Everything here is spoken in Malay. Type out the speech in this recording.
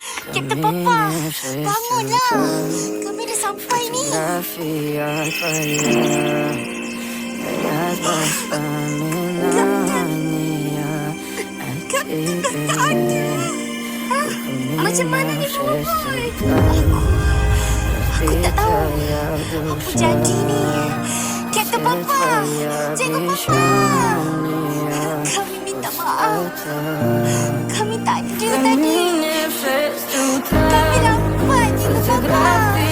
Kapten Papa, bangunlah. Kami dah sampai ni. Kapten dah tak ada. Macam mana ni, Papa? Aku tak tahu. Apa jadi ni? Kapten Papa, Cikgu Papa. Kami minta maaf. Kami tak ada tadi. Kami dapat, Cikgu Papa.